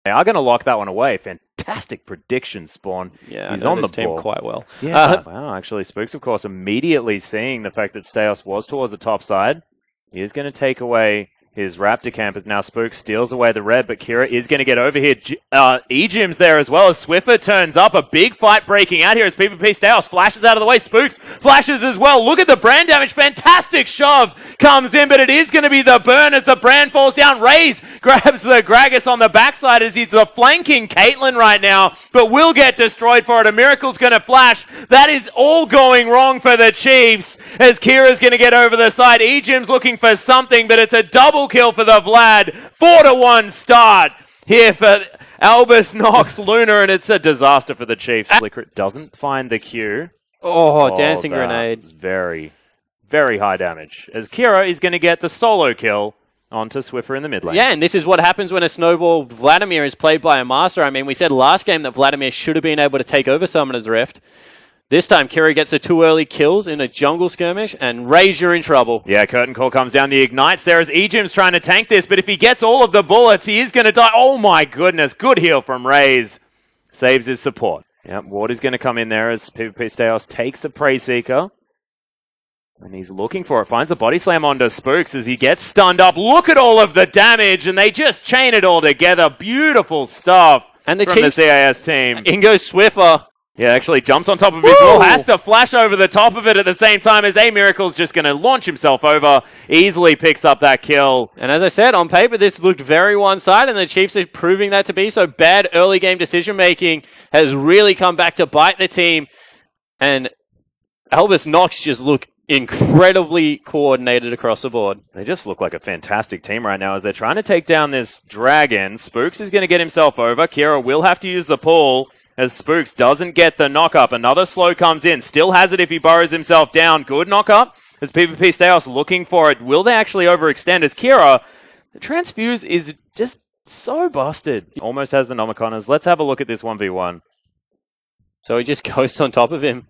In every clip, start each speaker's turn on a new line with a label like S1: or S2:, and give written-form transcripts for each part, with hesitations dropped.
S1: They are going to lock that one away. Fantastic prediction, Spawn.
S2: Yeah,
S1: he's on the
S2: team
S1: ball
S2: quite well.
S1: Yeah, wow. Actually, Spookz, of course, immediately seeing the fact that Stejos was towards the top side, he is going to take away his Raptor camp as now Spookz steals away the red, but Kira is going to get over here. EGym's there as well as Swiffer turns up. A big fight breaking out here as PvPStejos flashes out of the way. Spookz flashes as well. Look at the brand damage. Fantastic shove comes in, but it is going to be the burn as the brand falls down. Raes grabs the Gragas on the backside as he's the flanking Caitlyn right now, but will get destroyed for it. aMiracle's going to flash. That is all going wrong for the Chiefs as Kira's going to get over the side. EGym's looking for something, but it's a double kill for the Vlad. 4-1 start here for ALBUS NOX Lunar, and it's a disaster for the Chiefs. Likkrit doesn't find the Q.
S2: Oh, dancing grenade.
S1: Very, very high damage. As Kira is going to get the solo kill onto Swiffer in the mid lane.
S2: Yeah, and this is what happens when a snowball Vladimir is played by a master. I mean, we said last game that Vladimir should have been able to take over Summoner's Rift. This time, Kira gets the 2 early kills in a jungle skirmish, and Raes, you're in trouble.
S1: Yeah, Curtain Call comes down. The Ignites there as EGym's trying to tank this, but if he gets all of the bullets, he is going to die. Oh my goodness, good heal from Raes. Saves his support. Yep, Ward is going to come in there as PvPStejos takes a Prey Seeker. And he's looking for it. Finds the body slam onto Spookz as he gets stunned up. Look at all of the damage, and they just chain it all together. Beautiful stuff
S2: and
S1: from the CIS team.
S2: In goes Swiffer.
S1: Yeah, actually jumps on top of his wall, has to flash over the top of it at the same time as aMiracle's just going to launch himself over, easily picks up that kill.
S2: And as I said, on paper, this looked very one-sided, and the Chiefs are proving that to be. So bad early game decision-making has really come back to bite the team. And ALBUS NOX just look incredibly coordinated across the board.
S1: They just look like a fantastic team right now as they're trying to take down this dragon. Spookz is going to get himself over. Kira will have to use the pull as Spookz doesn't get the knock-up. Another slow comes in. Still has it if he burrows himself down. Good knock-up as PvPStejos looking for it. Will they actually overextend as Kira? The transfuse is just so busted. Almost has the Nomiconas. Let's have a look at this 1v1.
S2: So he just goes on top of him.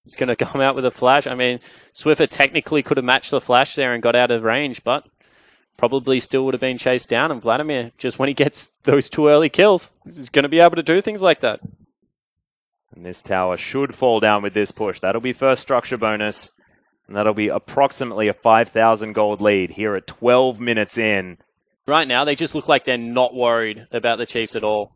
S2: He's going to come out with a flash. I mean, Swiffer technically could have matched the flash there and got out of range, but probably still would have been chased down. And Vladimir, just when he gets those 2 early kills, is going to be able to do things like that.
S1: And this tower should fall down with this push. That'll be first structure bonus. And that'll be approximately a 5,000 gold lead here at 12 minutes in.
S2: Right now, they just look like they're not worried about the Chiefs at all.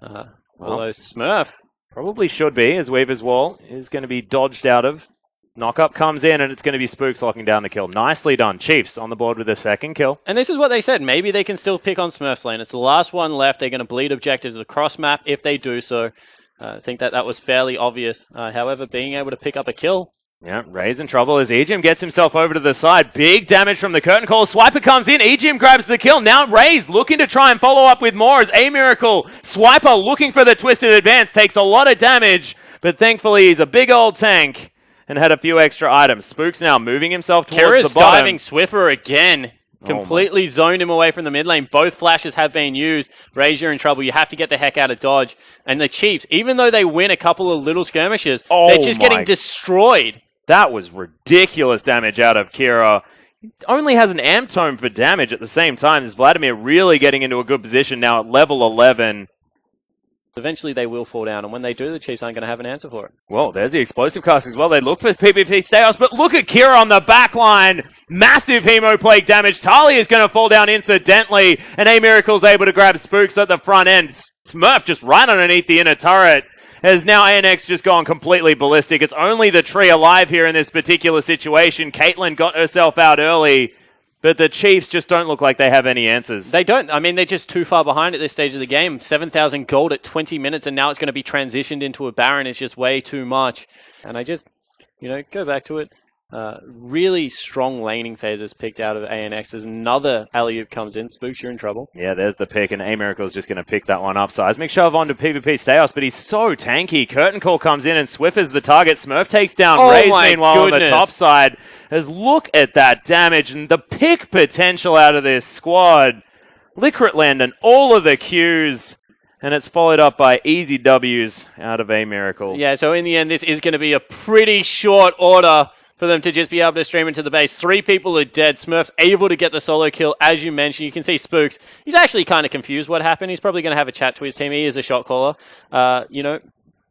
S2: Although Smurf
S1: probably should be, as Weaver's Wall is going to be dodged out of. Knock-up comes in, and it's going to be Spookz locking down the kill. Nicely done. Chiefs on the board with a second kill.
S2: And this is what they said. Maybe they can still pick on Smurf's lane. It's the last one left. They're going to bleed objectives across map if they do so. I think that was fairly obvious. However, being able to pick up a kill.
S1: Yeah, Raes in trouble as EGym gets himself over to the side. Big damage from the curtain call. Swiper comes in. EGym grabs the kill. Now Raes looking to try and follow up with more as aMiracle. Swiper looking for the twisted advance. Takes a lot of damage, but thankfully he's a big old tank and had a few extra items. Spookz now moving himself towards
S2: Kira's
S1: the bottom.
S2: diving Swiffer again. Completely zoned him away from the mid lane. Both flashes have been used. Raes, you're in trouble. You have to get the heck out of dodge. And the Chiefs, even though they win a couple of little skirmishes, they're just getting destroyed.
S1: That was ridiculous damage out of Kira. He only has an amp tome for damage at the same time. As Vladimir really getting into a good position now at level 11.
S2: Eventually they will fall down, and when they do, the Chiefs aren't going to have an answer for it.
S1: Well, there's the explosive cast as well. They look for PvPStejos, but look at Kira on the back line. Massive Hemoplague damage. Taliyah is going to fall down incidentally, and aMiracle's able to grab Spookz at the front end. Smurf just right underneath the inner turret. Has now ANX just gone completely ballistic. It's only the tree alive here in this particular situation. Caitlyn got herself out early, but the Chiefs just don't look like they have any answers.
S2: They don't. I mean, they're just too far behind at this stage of the game. 7,000 gold at 20 minutes, and now it's going to be transitioned into a Baron. It's just way too much. And I just, go back to it. Really strong laning phases picked out of ANX. As another alley-oop comes in. Spookz, you're in trouble.
S1: Yeah, there's the pick, and aMiracle's just going to pick that one up. Seismic shove onto PvPStejos, but he's so tanky. Curtain Call comes in, and Swiffer's the target. Smurf takes down Raes, meanwhile, on the top side. As look at that damage and the pick potential out of this squad. Likkrit landing all of the Qs, and it's followed up by easy Ws out of aMiracle.
S2: Yeah, so in the end, this is going to be a pretty short order for them to just be able to stream into the base. 3 people are dead. Smurf's able to get the solo kill, as you mentioned. You can see Spookz. He's actually kind of confused what happened. He's probably going to have a chat to his team. He is a shot caller. You know,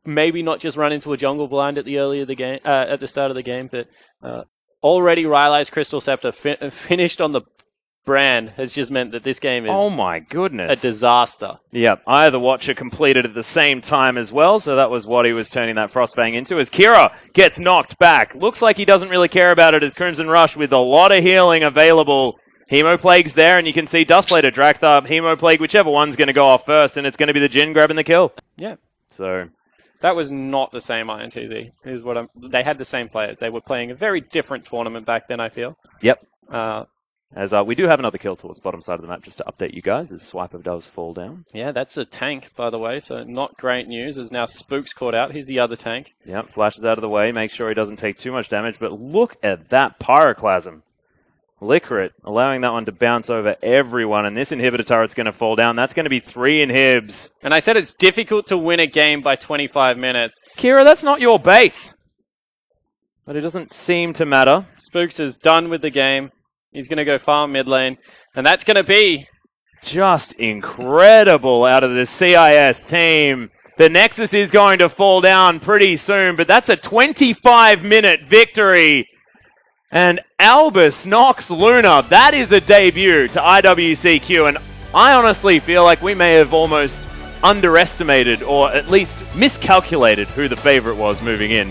S2: maybe not just run into a jungle blind at the start of the game, but already Rylai's Crystal Scepter finished on the brand has just meant that this game is
S1: oh my goodness,
S2: a disaster.
S1: Yep, Eye of the Watcher completed at the same time as well, so that was what he was turning that Frostbang into as Kira gets knocked back. Looks like he doesn't really care about it as Crimson Rush with a lot of healing available. Hemoplague's there, and you can see Dustblade, Drakthar, Hemoplague, whichever one's going to go off first, and it's going to be the Jhin grabbing the kill.
S2: Yeah.
S1: So
S2: that was not the same INTZ. They had the same players. They were playing a very different tournament back then, I feel.
S1: Yep. As we do have another kill towards the bottom side of the map, just to update you guys, as Swiffer does fall down.
S2: Yeah, that's a tank, by the way, so not great news, as now Spookz caught out. He's the other tank.
S1: Yep, flashes out of the way, make sure he doesn't take too much damage, but look at that Pyroclasm. Likkrit allowing that one to bounce over everyone, and this inhibitor turret's going to fall down. That's going to be 3 inhibs.
S2: And I said it's difficult to win a game by 25 minutes.
S1: Kira, that's not your base. But it doesn't seem to matter.
S2: Spookz is done with the game. He's going to go farm mid lane, and that's going to be
S1: just incredible out of the CIS team. The Nexus is going to fall down pretty soon, but that's a 25-minute victory. And ALBUS NOX Luna, that is a debut to IWCQ, and I honestly feel like we may have almost underestimated or at least miscalculated who the favorite was moving in.